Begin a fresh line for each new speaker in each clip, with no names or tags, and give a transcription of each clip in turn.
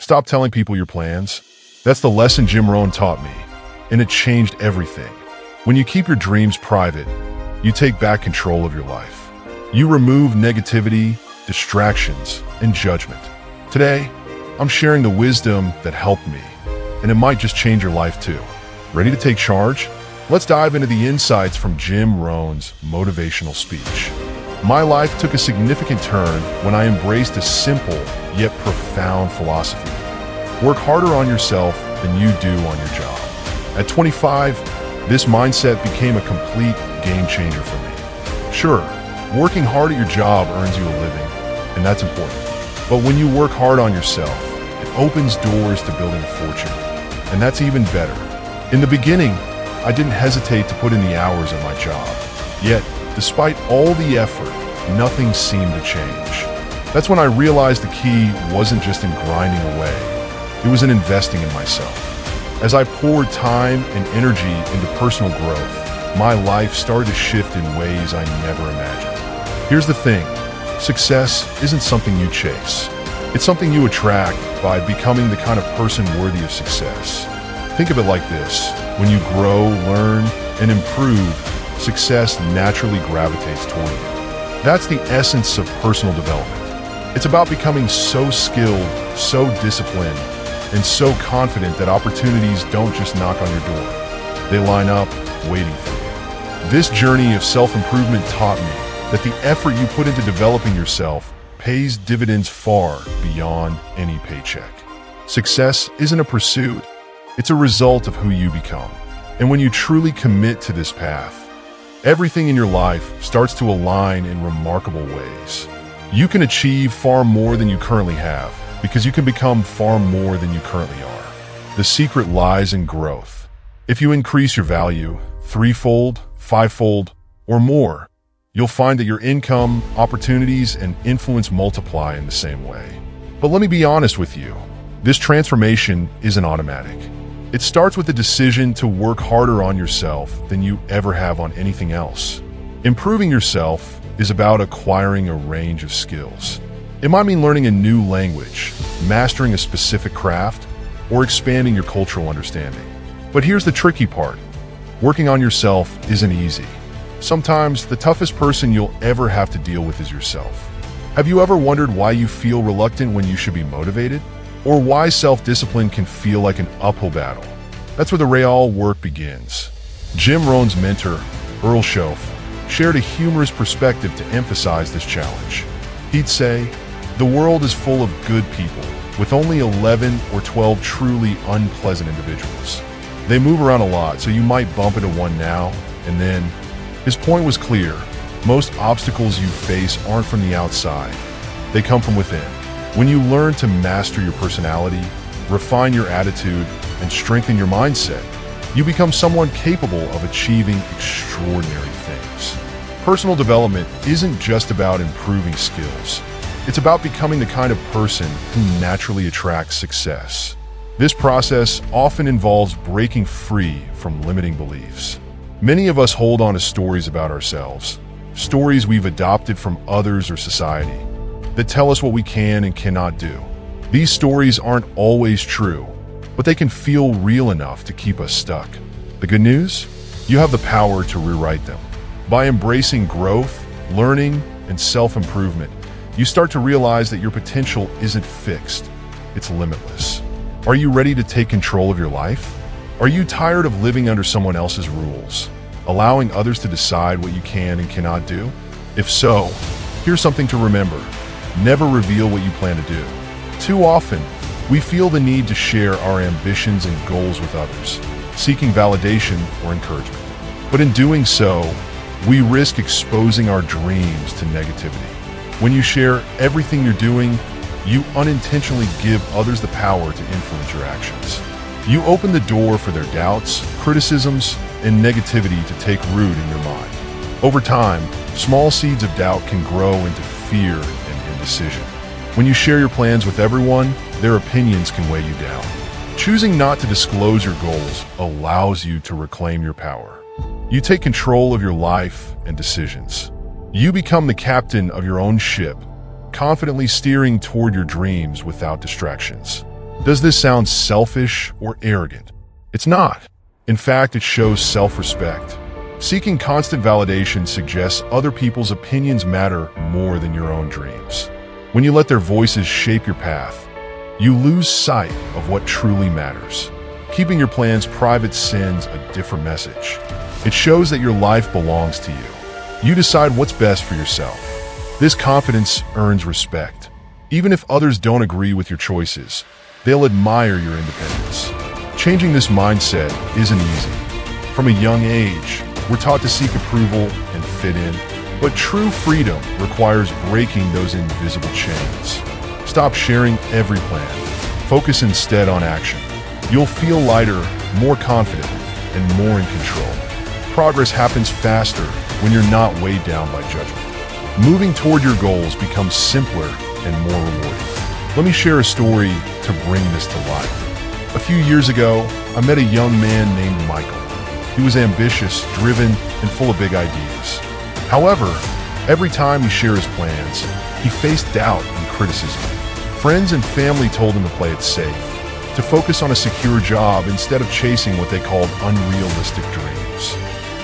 Stop telling people your plans. That's the lesson Jim Rohn taught me, and it changed everything. When you keep your dreams private, you take back control of your life. You remove negativity, distractions, and judgment. Today, I'm sharing the wisdom that helped me, and it might just change your life too. Ready to take charge? Let's dive into the insights from Jim Rohn's motivational speech. My life took a significant turn when I embraced a simple yet profound philosophy. Work harder on yourself than you do on your job. At 25, this mindset became a complete game changer for me. Sure, working hard at your job earns you a living, and that's important. But when you work hard on yourself, it opens doors to building a fortune, and that's even better. In the beginning, I didn't hesitate to put in the hours at my job. Yet, despite all the effort, nothing seemed to change. That's when I realized the key wasn't just in grinding away. It was in investing in myself. As I poured time and energy into personal growth, my life started to shift in ways I never imagined. Here's the thing. Success isn't something you chase. It's something you attract by becoming the kind of person worthy of success. Think of it like this. When you grow, learn, and improve, success naturally gravitates toward you. That's the essence of personal development. It's about becoming so skilled, so disciplined, and so confident that opportunities don't just knock on your door. They line up, waiting for you. This journey of self-improvement taught me that the effort you put into developing yourself pays dividends far beyond any paycheck. Success isn't a pursuit, it's a result of who you become. And when you truly commit to this path, everything in your life starts to align in remarkable ways. You can achieve far more than you currently have because you can become far more than you currently are. The secret lies in growth. If you increase your value threefold, fivefold, or more, you'll find that your income, opportunities, and influence multiply in the same way. But let me be honest with you. This transformation isn't automatic. It starts with the decision to work harder on yourself than you ever have on anything else. Improving yourself is about acquiring a range of skills. It might mean learning a new language, mastering a specific craft, or expanding your cultural understanding. But here's the tricky part. Working on yourself isn't easy. Sometimes the toughest person you'll ever have to deal with is yourself. Have you ever wondered why you feel reluctant when you should be motivated? Or why self-discipline can feel like an uphill battle? That's where the real work begins. Jim Rohn's mentor, Earl Schoaf, shared a humorous perspective to emphasize this challenge. He'd say, "The world is full of good people, with only 11 or 12 truly unpleasant individuals. They move around a lot, so you might bump into one now and then." His point was clear. Most obstacles you face aren't from the outside. They come from within. When you learn to master your personality, refine your attitude, and strengthen your mindset, you become someone capable of achieving extraordinary things. Personal development isn't just about improving skills. It's about becoming the kind of person who naturally attracts success. This process often involves breaking free from limiting beliefs. Many of us hold on to stories about ourselves, stories we've adopted from others or society, that tell us what we can and cannot do. These stories aren't always true, but they can feel real enough to keep us stuck. The good news? You have the power to rewrite them. By embracing growth, learning, and self-improvement, you start to realize that your potential isn't fixed, it's limitless. Are you ready to take control of your life? Are you tired of living under someone else's rules, allowing others to decide what you can and cannot do? If so, here's something to remember. Never reveal what you plan to do. Too often, we feel the need to share our ambitions and goals with others, seeking validation or encouragement. But in doing so, we risk exposing our dreams to negativity. When you share everything you're doing, you unintentionally give others the power to influence your actions. You open the door for their doubts, criticisms, and negativity to take root in your mind. Over time, small seeds of doubt can grow into fear and indecision. When you share your plans with everyone, their opinions can weigh you down. Choosing not to disclose your goals allows you to reclaim your power. You take control of your life and decisions. You become the captain of your own ship, confidently steering toward your dreams without distractions. Does this sound selfish or arrogant? It's not. In fact, it shows self-respect. Seeking constant validation suggests other people's opinions matter more than your own dreams. When you let their voices shape your path, you lose sight of what truly matters. Keeping your plans private sends a different message. It shows that your life belongs to you. You decide what's best for yourself. This confidence earns respect. Even if others don't agree with your choices, they'll admire your independence. Changing this mindset isn't easy. From a young age, we're taught to seek approval and fit in, but true freedom requires breaking those invisible chains. Stop sharing every plan. Focus instead on action. You'll feel lighter, more confident, and more in control. Progress happens faster when you're not weighed down by judgment. Moving toward your goals becomes simpler and more rewarding. Let me share a story to bring this to life. A few years ago, I met a young man named Michael. He was ambitious, driven, and full of big ideas. However, every time he shared his plans, he faced doubt and criticism. Friends and family told him to play it safe, to focus on a secure job instead of chasing what they called unrealistic dreams.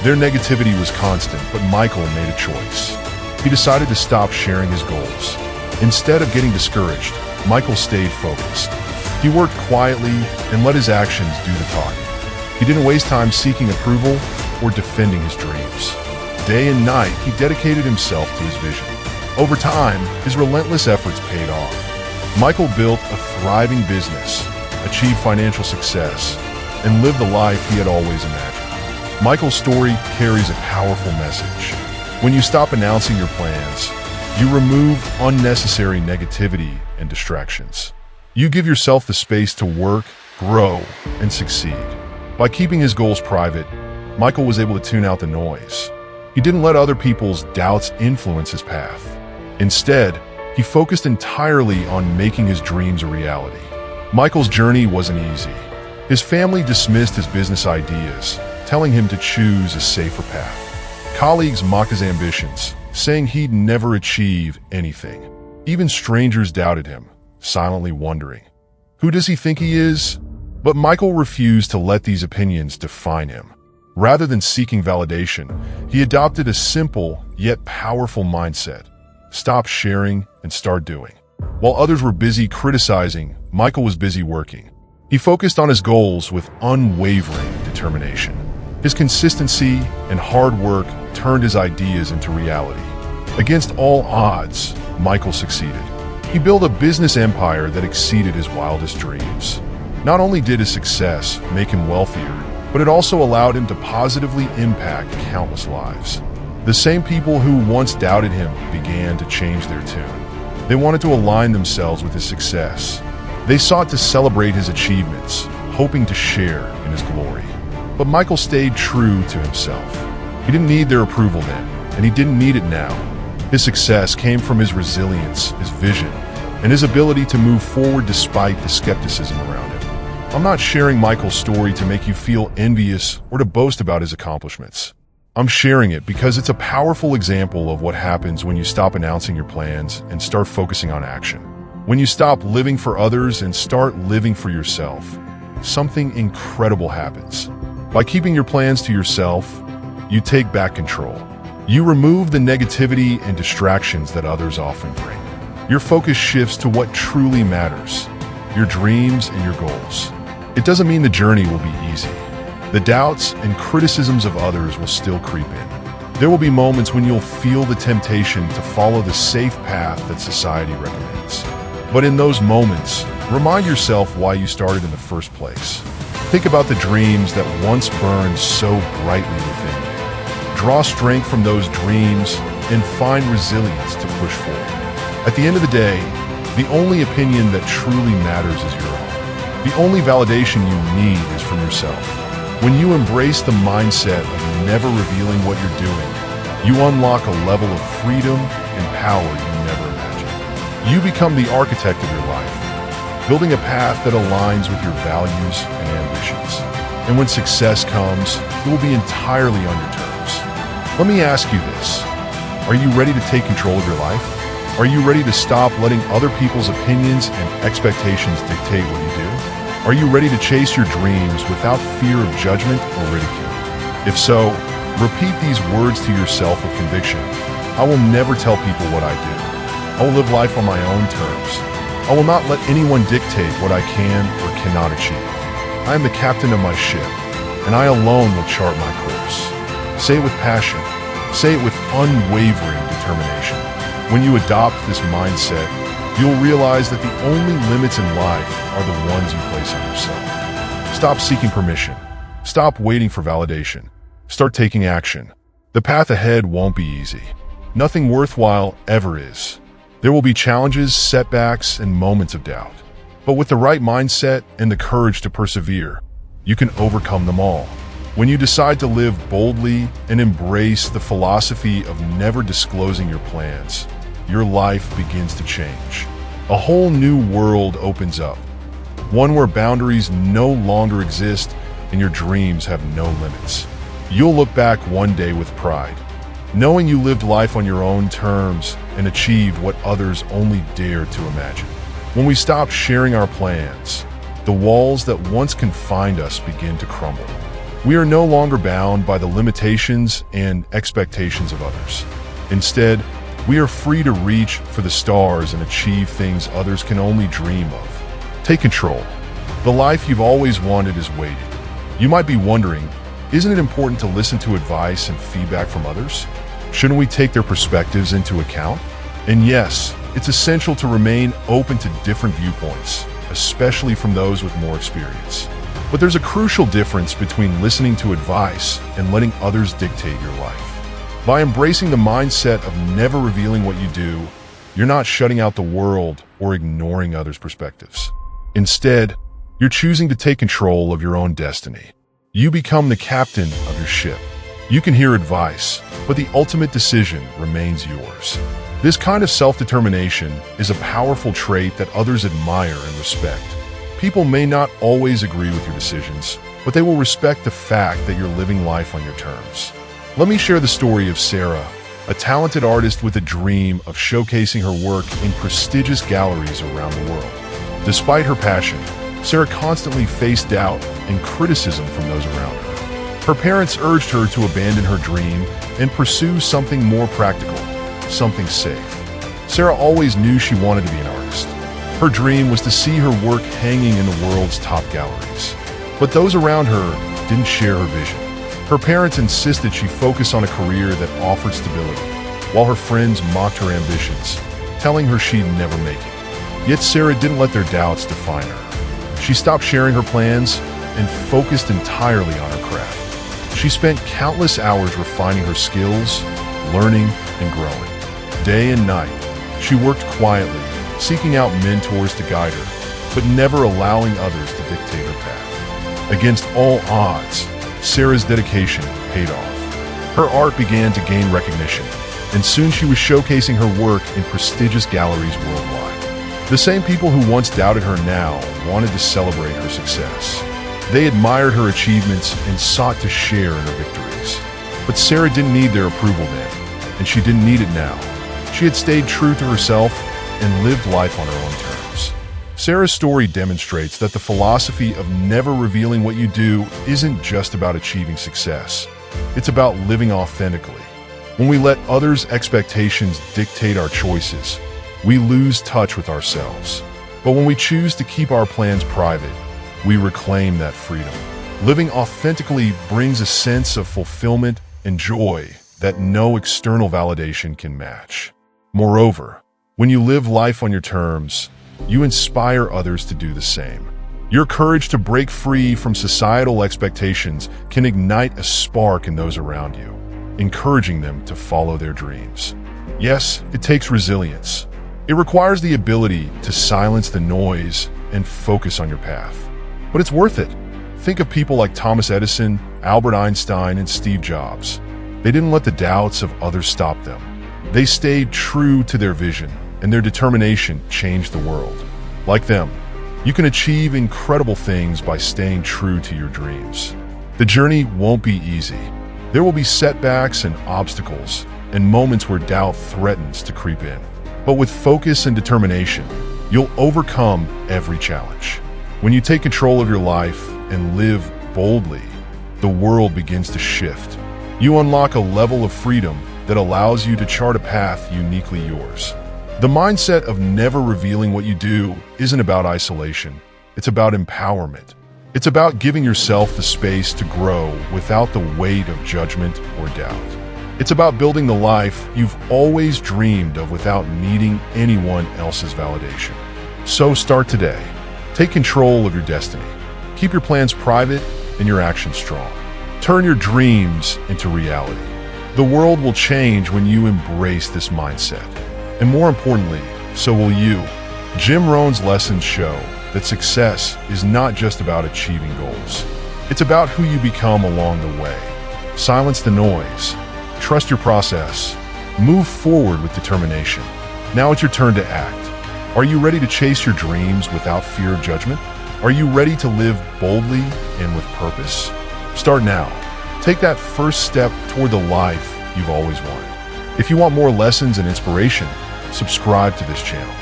Their negativity was constant, but Michael made a choice. He decided to stop sharing his goals. Instead of getting discouraged, Michael stayed focused. He worked quietly and let his actions do the talking. He didn't waste time seeking approval or defending his dreams. Day and night, he dedicated himself to his vision. Over time, his relentless efforts paid off. Michael built a thriving business, achieved financial success, and lived the life he had always imagined. Michael's story carries a powerful message. When you stop announcing your plans, you remove unnecessary negativity and distractions. You give yourself the space to work, grow, and succeed. By keeping his goals private, Michael was able to tune out the noise. He didn't let other people's doubts influence his path. Instead, he focused entirely on making his dreams a reality. Michael's journey wasn't easy. His family dismissed his business ideas, telling him to choose a safer path. Colleagues mocked his ambitions, saying he'd never achieve anything. Even strangers doubted him, silently wondering, who does he think he is? But Michael refused to let these opinions define him. Rather than seeking validation, he adopted a simple yet powerful mindset. Stop sharing and start doing. While others were busy criticizing, Michael was busy working. He focused on his goals with unwavering determination. His consistency and hard work turned his ideas into reality. Against all odds, Michael succeeded. He built a business empire that exceeded his wildest dreams. Not only did his success make him wealthier, but it also allowed him to positively impact countless lives. The same people who once doubted him began to change their tune. They wanted to align themselves with his success. They sought to celebrate his achievements, hoping to share in his glory. But Michael stayed true to himself. He didn't need their approval then, and he didn't need it now. His success came from his resilience, his vision, and his ability to move forward despite the skepticism around him. I'm not sharing Michael's story to make you feel envious or to boast about his accomplishments. I'm sharing it because it's a powerful example of what happens when you stop announcing your plans and start focusing on action. When you stop living for others and start living for yourself, something incredible happens. By keeping your plans to yourself, you take back control. You remove the negativity and distractions that others often bring. Your focus shifts to what truly matters, your dreams and your goals. It doesn't mean the journey will be easy. The doubts and criticisms of others will still creep in. There will be moments when you'll feel the temptation to follow the safe path that society recommends. But in those moments, remind yourself why you started in the first place. Think about the dreams that once burned so brightly within you. Draw strength from those dreams and find resilience to push forward. At the end of the day, the only opinion that truly matters is your own. The only validation you need is from yourself. When you embrace the mindset of never revealing what you're doing, you unlock a level of freedom and power you never imagined. You become the architect of your life, building a path that aligns with your values and ambitions. And when success comes, it will be entirely on your terms. Let me ask you this. Are you ready to take control of your life? Are you ready to stop letting other people's opinions and expectations dictate what you do? Are you ready to chase your dreams without fear of judgment or ridicule? If so, repeat these words to yourself with conviction. I will never tell people what I do. I will live life on my own terms. I will not let anyone dictate what I can or cannot achieve. I am the captain of my ship, and I alone will chart my course. Say it with passion. Say it with unwavering determination. When you adopt this mindset, you'll realize that the only limits in life are the ones you place on yourself. Stop seeking permission. Stop waiting for validation. Start taking action. The path ahead won't be easy. Nothing worthwhile ever is. There will be challenges, setbacks, and moments of doubt. But with the right mindset and the courage to persevere, you can overcome them all. When you decide to live boldly and embrace the philosophy of never disclosing your plans, your life begins to change. A whole new world opens up. One where boundaries no longer exist and your dreams have no limits. You'll look back one day with pride, knowing you lived life on your own terms and achieved what others only dared to imagine. When we stop sharing our plans, the walls that once confined us begin to crumble. We are no longer bound by the limitations and expectations of others. Instead, we are free to reach for the stars and achieve things others can only dream of. Take control. The life you've always wanted is waiting. You might be wondering, isn't it important to listen to advice and feedback from others? Shouldn't we take their perspectives into account? And yes, it's essential to remain open to different viewpoints, especially from those with more experience. But there's a crucial difference between listening to advice and letting others dictate your life. By embracing the mindset of never revealing what you do, you're not shutting out the world or ignoring others' perspectives. Instead, you're choosing to take control of your own destiny. You become the captain of your ship. You can hear advice, but the ultimate decision remains yours. This kind of self-determination is a powerful trait that others admire and respect. People may not always agree with your decisions, but they will respect the fact that you're living life on your terms. Let me share the story of Sarah, a talented artist with a dream of showcasing her work in prestigious galleries around the world. Despite her passion, Sarah constantly faced doubt and criticism from those around her. Her parents urged her to abandon her dream and pursue something more practical, something safe. Sarah always knew she wanted to be an artist. Her dream was to see her work hanging in the world's top galleries. But those around her didn't share her vision. Her parents insisted she focus on a career that offered stability, while her friends mocked her ambitions, telling her she'd never make it. Yet Sarah didn't let their doubts define her. She stopped sharing her plans and focused entirely on her craft. She spent countless hours refining her skills, learning, and growing. Day and night, she worked quietly, seeking out mentors to guide her, but never allowing others to dictate her path. Against all odds, Sarah's dedication paid off. Her art began to gain recognition, and soon she was showcasing her work in prestigious galleries worldwide. The same people who once doubted her now wanted to celebrate her success. They admired her achievements and sought to share in her victories. But Sarah didn't need their approval then, and she didn't need it now. She had stayed true to herself and lived life on her own terms. Sarah's story demonstrates that the philosophy of never revealing what you do isn't just about achieving success. It's about living authentically. When we let others' expectations dictate our choices, we lose touch with ourselves. But when we choose to keep our plans private, we reclaim that freedom. Living authentically brings a sense of fulfillment and joy that no external validation can match. Moreover, when you live life on your terms, you inspire others to do the same. Your courage to break free from societal expectations can ignite a spark in those around you, encouraging them to follow their dreams. Yes, it takes resilience. It requires the ability to silence the noise and focus on your path. But it's worth it. Think of people like Thomas Edison, Albert Einstein, and Steve Jobs. They didn't let the doubts of others stop them. They stayed true to their vision, and their determination changed the world. Like them, you can achieve incredible things by staying true to your dreams. The journey won't be easy. There will be setbacks and obstacles, and moments where doubt threatens to creep in. But with focus and determination, you'll overcome every challenge. When you take control of your life and live boldly, the world begins to shift. You unlock a level of freedom that allows you to chart a path uniquely yours. The mindset of never revealing what you do isn't about isolation. It's about empowerment. It's about giving yourself the space to grow without the weight of judgment or doubt. It's about building the life you've always dreamed of without needing anyone else's validation. So start today. Take control of your destiny. Keep your plans private and your actions strong. Turn your dreams into reality. The world will change when you embrace this mindset. And more importantly, so will you. Jim Rohn's lessons show that success is not just about achieving goals. It's about who you become along the way. Silence the noise. Trust your process. Move forward with determination. Now it's your turn to act. Are you ready to chase your dreams without fear of judgment? Are you ready to live boldly and with purpose? Start now. Take that first step toward the life you've always wanted. If you want more lessons and inspiration, subscribe to this channel.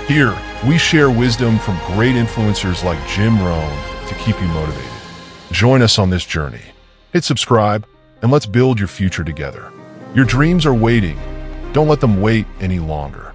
Here, we share wisdom from great influencers like Jim Rohn to keep you motivated. Join us on this journey. Hit subscribe, and let's build your future together. Your dreams are waiting. Don't let them wait any longer.